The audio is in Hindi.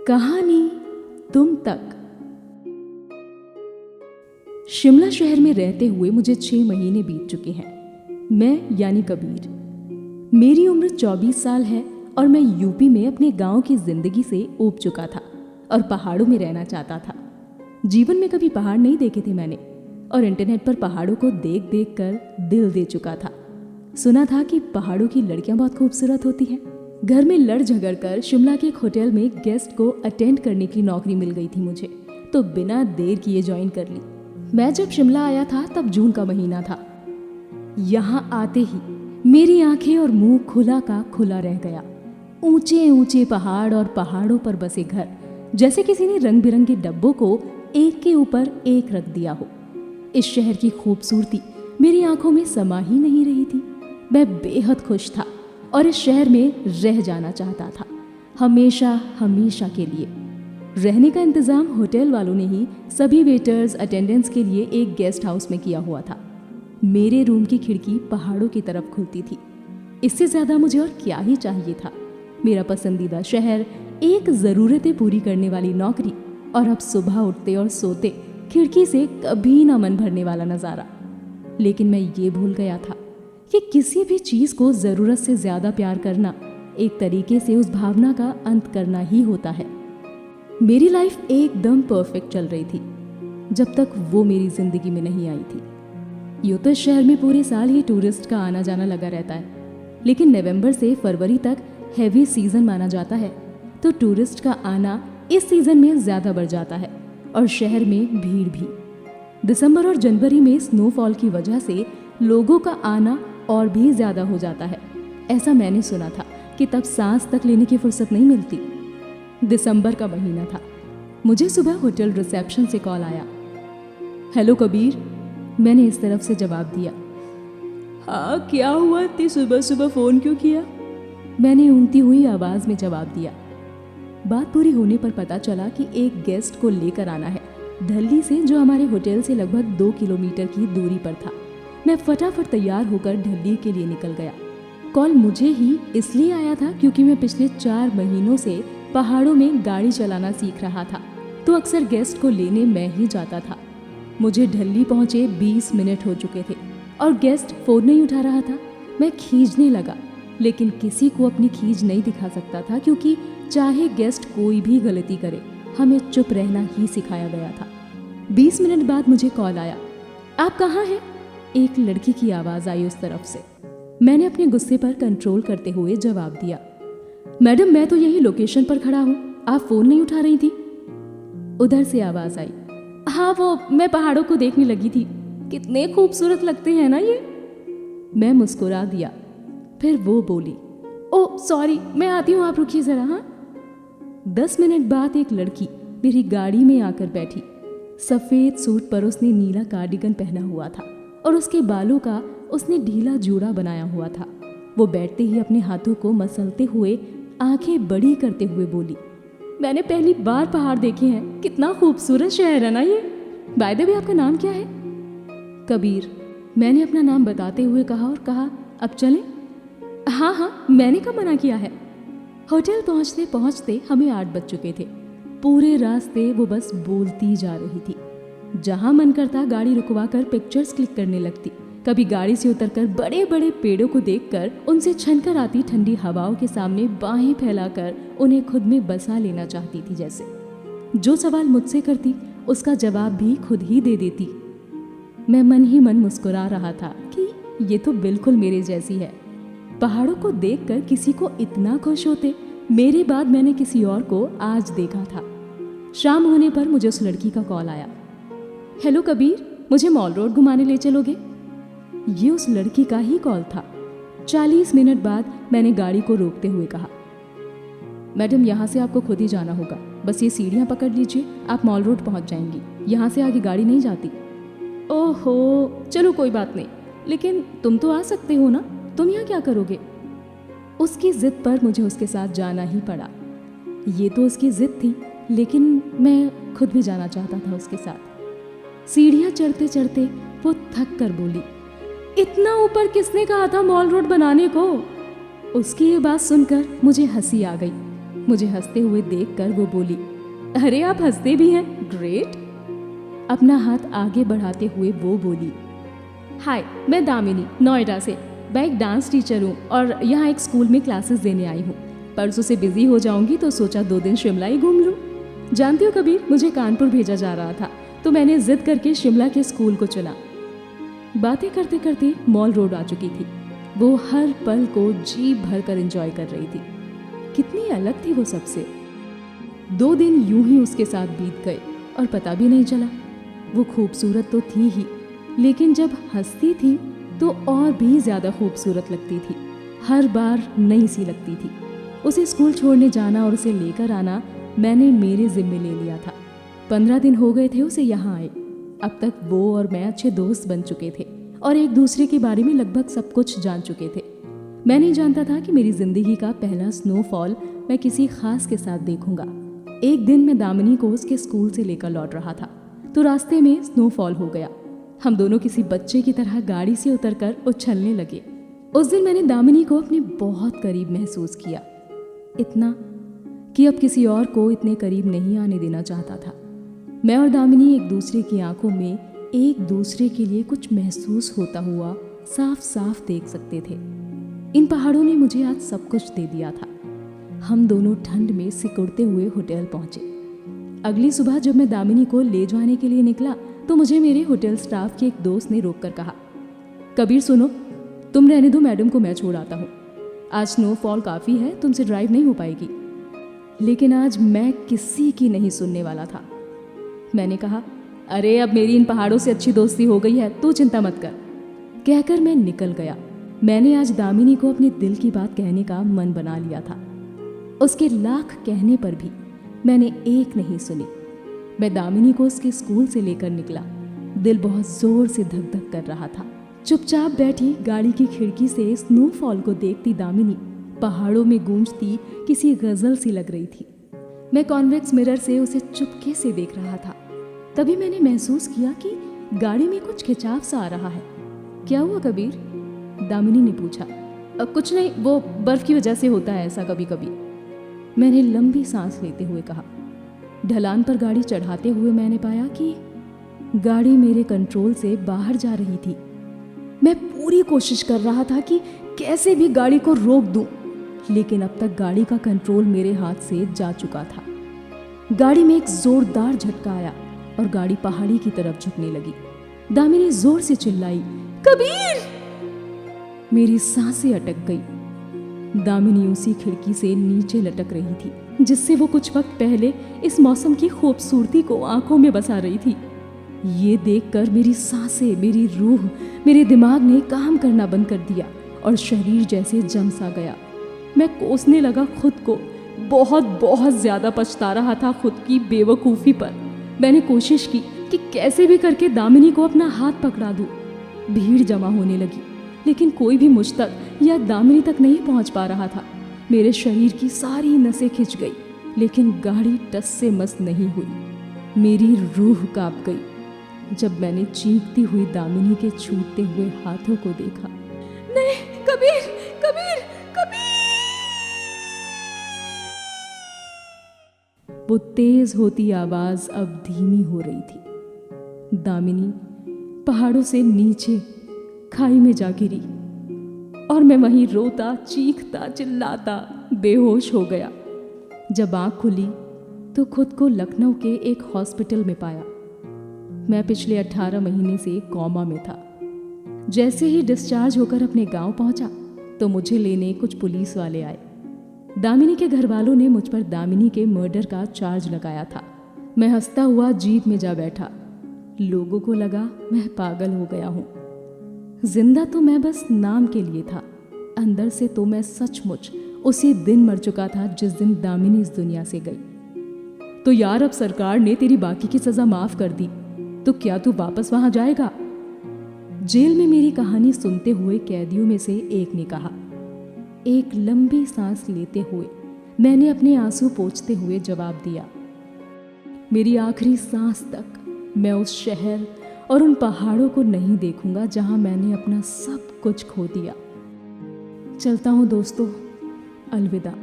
कहानी तुम तक। शिमला शहर में रहते हुए मुझे 6 महीने बीत चुके हैं। मैं यानी कबीर, मेरी उम्र 24 साल है और मैं यूपी में अपने गांव की जिंदगी से ऊब चुका था और पहाड़ों में रहना चाहता था। जीवन में कभी पहाड़ नहीं देखे थे मैंने, और इंटरनेट पर पहाड़ों को देख देख कर दिल दे चुका था। सुना था कि पहाड़ों की लड़कियां बहुत खूबसूरत होती हैं। घर में लड़ झगड़ कर शिमला के एक होटल में गेस्ट को अटेंड करने की नौकरी मिल गई थी मुझे, तो बिना देर किए ज्वाइन कर ली। मैं जब शिमला आया था तब जून का महीना था। यहाँ आते ही मेरी आंखें और मुंह खुला का खुला रह गया। ऊंचे ऊंचे पहाड़ और पहाड़ों पर बसे घर, जैसे किसी ने रंग बिरंगे डब्बों को एक के ऊपर एक रख दिया हो। इस शहर की खूबसूरती मेरी आंखों में समा ही नहीं रही थी। मैं बेहद खुश था और इस शहर में रह जाना चाहता था, हमेशा हमेशा के लिए। रहने का इंतजाम होटल वालों ने ही सभी वेटर्स अटेंडेंट्स के लिए एक गेस्ट हाउस में किया हुआ था। मेरे रूम की खिड़की पहाड़ों की तरफ खुलती थी। इससे ज्यादा मुझे और क्या ही चाहिए था। मेरा पसंदीदा शहर, एक ज़रूरतें पूरी करने वाली नौकरी, और अब सुबह उठते और सोते खिड़की से कभी ना मन भरने वाला नज़ारा। लेकिन मैं ये भूल गया था कि किसी भी चीज़ को ज़रूरत से ज़्यादा प्यार करना एक तरीके से उस भावना का अंत करना ही होता है। मेरी लाइफ एकदम परफेक्ट चल रही थी जब तक वो मेरी ज़िंदगी में नहीं आई थी। यूं तो इस शहर में पूरे साल ही टूरिस्ट का आना जाना लगा रहता है, लेकिन नवंबर से फरवरी तक हैवी सीज़न माना जाता है, तो टूरिस्ट का आना इस सीज़न में ज़्यादा बढ़ जाता है और शहर में भीड़ भी। दिसंबर और जनवरी में स्नोफॉल की वजह से लोगों का आना और भी ज़्यादा हो जाता है। ऐसा मैंने सुना था कि तब सांस तक लेने की फुर्सत नहीं मिलती। दिसंबर का महीना था। मुझे सुबह होटल रिसेप्शन से कॉल आया। हेलो कबीर, मैंने इस तरफ से जवाब दिया। हाँ, क्या हुआ, इतनी सुबह सुबह फ़ोन क्यों किया? मैंने ऊँगती हुई आवाज़ में जवाब दिया। बात पूरी होने पर पता चला कि एक गेस्ट को लेकर आना है दिल्ली से, जो हमारे होटल से लगभग 2 किलोमीटर की दूरी पर था। मैं फटाफट तैयार होकर दिल्ली के लिए निकल गया। कॉल मुझे ही इसलिए आया था क्योंकि मैं पिछले 4 महीनों से पहाड़ों में गाड़ी चलाना सीख रहा था, तो अक्सर गेस्ट को लेने मैं ही जाता था। मुझे दिल्ली पहुंचे 20 मिनट हो चुके थे और गेस्ट फ़ोन नहीं उठा रहा था। मैं खींचने लगा, लेकिन किसी को अपनी खींच नहीं दिखा सकता था, क्योंकि चाहे गेस्ट कोई भी गलती करे, हमें चुप रहना ही सिखाया गया था। 20 मिनट बाद मुझे कॉल आया। आप कहाँ हैं? एक लड़की की आवाज़ आई उस तरफ से। मैंने अपने गुस्से पर कंट्रोल करते हुए जवाब दिया, मैडम मैं तो यही लोकेशन पर खड़ा हूँ, आप फ़ोन नहीं उठा रही थी। उधर से आवाज़ आई, हाँ वो मैं पहाड़ों को देखने लगी थी, कितने खूबसूरत लगते हैं ना ये। मैं मुस्कुरा दिया। फिर वो बोली, ओह सॉरी, मैं आती हूँ, आप रुकिए ज़रा। हाँ। 10 मिनट बाद एक लड़की मेरी गाड़ी में आकर बैठी। सफ़ेद सूट पर उसने नीला कार्डिगन पहना हुआ था और उसके बालों का उसने ढीला जूड़ा बनाया हुआ था। वो बैठते ही अपने हाथों को मसलते हुए आंखें बड़ी करते हुए बोली, मैंने पहली बार पहाड़ देखे हैं, कितना खूबसूरत शहर है ना ये। बाय द वे आपका नाम क्या है? कबीर, मैंने अपना नाम बताते हुए कहा और कहा, अब चलें? हाँ हाँ, मैंने कब मना किया है। होटल पहुँचते पहुँचते हमें 8 बज चुके थे। पूरे रास्ते वो बस बोलती जा रही थी। जहाँ मन करता गाड़ी रुकवा कर पिक्चर्स क्लिक करने लगती। कभी गाड़ी से उतरकर बड़े बड़े पेड़ों को देखकर उनसे छनकर आती ठंडी हवाओं के सामने बाहें फैलाकर उन्हें खुद में बसा लेना चाहती थी। जैसे जो सवाल मुझसे करती उसका जवाब भी खुद ही दे देती। मैं मन ही मन मुस्कुरा रहा था कि ये तो बिल्कुल मेरे जैसी है। पहाड़ों को देखकर किसी को इतना खुश होते, मेरे बाद मैंने किसी और को आज देखा था। शाम होने पर मुझे उस लड़की का कॉल आया। हेलो कबीर, मुझे मॉल रोड घुमाने ले चलोगे? ये उस लड़की का ही कॉल था। 40 मिनट बाद मैंने गाड़ी को रोकते हुए कहा, मैडम यहाँ से आपको खुद ही जाना होगा, बस ये सीढ़ियाँ पकड़ लीजिए, आप मॉल रोड पहुँच जाएंगी, यहाँ से आगे गाड़ी नहीं जाती। ओहो, चलो कोई बात नहीं, लेकिन तुम तो आ सकते हो ना, तुम यहाँ क्या करोगे? उसकी जिद पर मुझे उसके साथ जाना ही पड़ा। ये तो उसकी जिद थी, लेकिन मैं खुद भी जाना चाहता था उसके साथ। सीढ़ियाँ चढ़ते चढ़ते वो थक कर बोली, इतना ऊपर किसने कहा था मॉल रोड बनाने को? उसकी ये बात सुनकर मुझे हंसी आ गई। मुझे हंसते हुए देखकर वो बोली, अरे आप हंसते भी हैं, ग्रेट। अपना हाथ आगे बढ़ाते हुए वो बोली, हाय मैं दामिनी नोएडा से, मैं एक डांस टीचर हूँ और यहाँ एक स्कूल में क्लासेस देने आई हूँ। परसों से बिजी हो जाऊंगी तो सोचा 2 दिन शिमला ही घूम लूँ। जानती हो कबीर, मुझे कानपुर भेजा जा रहा था तो मैंने जिद करके शिमला के स्कूल को चुना। बातें करते करते मॉल रोड आ चुकी थी। वो हर पल को जी भर कर एंजॉय कर रही थी। कितनी अलग थी वो सबसे। 2 दिन यूं ही उसके साथ बीत गए और पता भी नहीं चला। वो खूबसूरत तो थी ही, लेकिन जब हंसती थी तो और भी ज़्यादा खूबसूरत लगती थी। हर बार नई सी लगती थी। उसे स्कूल छोड़ने जाना और उसे लेकर आना मैंने मेरे जिम्मे ले लिया था। 15 दिन हो गए थे उसे यहाँ आए। अब तक वो और मैं अच्छे दोस्त बन चुके थे और एक दूसरे के बारे में लगभग सब कुछ जान चुके थे। मैं नहीं जानता था कि मेरी जिंदगी का पहला स्नोफॉल मैं किसी खास के साथ देखूंगा। एक दिन मैं दामिनी को उसके स्कूल से लेकर लौट रहा था तो रास्ते में स्नोफॉल हो गया। हम दोनों किसी बच्चे की तरह गाड़ी से उतरकर उछलने लगे। उस दिन मैंने दामिनी को अपने बहुत करीब महसूस किया, इतना कि अब किसी और को इतने करीब नहीं आने देना चाहता था। मैं और दामिनी एक दूसरे की आंखों में एक दूसरे के लिए कुछ महसूस होता हुआ साफ साफ देख सकते थे। इन पहाड़ों ने मुझे आज सब कुछ दे दिया था। हम दोनों ठंड में सिकुड़ते हुए होटल पहुंचे। अगली सुबह जब मैं दामिनी को ले जाने के लिए निकला तो मुझे मेरे होटल स्टाफ के एक दोस्त ने रोककर कहा, कबीर सुनो, तुम रहने दो, मैडम को मैं छोड़ आता हूँ। आज स्नोफॉल काफ़ी है, तुमसे ड्राइव नहीं हो पाएगी। लेकिन आज मैं किसी की नहीं सुनने वाला था। मैंने कहा, अरे अब मेरी इन पहाड़ों से अच्छी दोस्ती हो गई है, तू चिंता मत कर। कहकर मैं निकल गया। मैंने आज दामिनी को अपने दिल की बात कहने का मन बना लिया था। उसके लाख कहने पर भी मैंने एक नहीं सुनी। मैं दामिनी को उसके स्कूल से लेकर निकला। दिल बहुत जोर से धक धक कर रहा था। चुपचाप बैठी गाड़ी की खिड़की से स्नोफॉल को देखती दामिनी पहाड़ों में गूंजती किसी गजल सी लग रही थी। मैं कॉन्वेक्स मिरर से उसे चुपके से देख रहा था। तभी मैंने महसूस किया कि गाड़ी में कुछ खिंचाव सा आ रहा है। क्या हुआ कबीर? दामिनी ने पूछा। कुछ नहीं, वो बर्फ की वजह से होता है ऐसा कभी कभी। मैंने लंबी सांस लेते हुए कहा। ढलान पर गाड़ी चढ़ाते हुए मैंने पाया कि गाड़ी मेरे कंट्रोल से बाहर जा रही थी। मैं पूरी कोशिश कर रहा था कि कैसे भी गाड़ी को रोक दूं, लेकिन अब तक गाड़ी का कंट्रोल मेरे हाथ से जा चुका था। गाड़ी में एक जोरदार झटका आया और गाड़ी पहाड़ी की तरफ झुकने लगी। दामिनी जोर से चिल्लाई, कबीर! मेरी सांसें अटक गई। दामिनी उसी खिड़की से नीचे लटक रही थी जिससे वो कुछ वक्त पहले इस मौसम की खूबसूरती को आंखों में बसा रही थी। ये देखकर मेरी सांसें, मेरी रूह, मेरे दिमाग ने काम करना बंद कर दिया और शरीर जैसे जम सा गया। मैं कोसने लगा खुद को। बहुत बहुत ज्यादा पछता रहा था खुद की बेवकूफ़ी पर। मैंने कोशिश की कि कैसे भी करके दामिनी को अपना हाथ पकड़ा दूं। भीड़ जमा होने लगी, लेकिन कोई भी मुझ तक या दामिनी तक नहीं पहुंच पा रहा था। मेरे शरीर की सारी नसें खिंच गई, लेकिन गाड़ी टस से मस नहीं हुई। मेरी रूह कांप गई जब मैंने चीखती हुई दामिनी के छूटते हुए हाथों को देखा। नहीं, कबीर, कबीर, कबीर! वो तेज होती आवाज अब धीमी हो रही थी। दामिनी पहाड़ों से नीचे खाई में जा गिरी और मैं वहीं रोता, चीखता, चिल्लाता बेहोश हो गया। जब आंख खुली तो खुद को लखनऊ के एक हॉस्पिटल में पाया। मैं पिछले 18 महीने से कोमा में था। जैसे ही डिस्चार्ज होकर अपने गांव पहुंचा तो मुझे लेने कुछ पुलिस वाले आए। दामिनी के घर वालों ने मुझ पर दामिनी के मर्डर का चार्ज लगाया था। मैं हंसता हुआ जीप में जा बैठा। लोगों को लगा मैं पागल हो गया हूँ। जिंदा तो मैं बस नाम के लिए था, अंदर से तो मैं सचमुच उसी दिन मर चुका था जिस दिन दामिनी इस दुनिया से गई। तो यार, अब सरकार ने तेरी बाकी की सजा माफ कर दी, तो क्या तू वापस वहां जाएगा? जेल में मेरी कहानी सुनते हुए कैदियों में से एक ने कहा। एक लंबी सांस लेते हुए मैंने अपने आंसू पोंछते हुए जवाब दिया, मेरी आखिरी सांस तक मैं उस शहर और उन पहाड़ों को नहीं देखूंगा जहां मैंने अपना सब कुछ खो दिया। चलता हूं दोस्तों, अलविदा।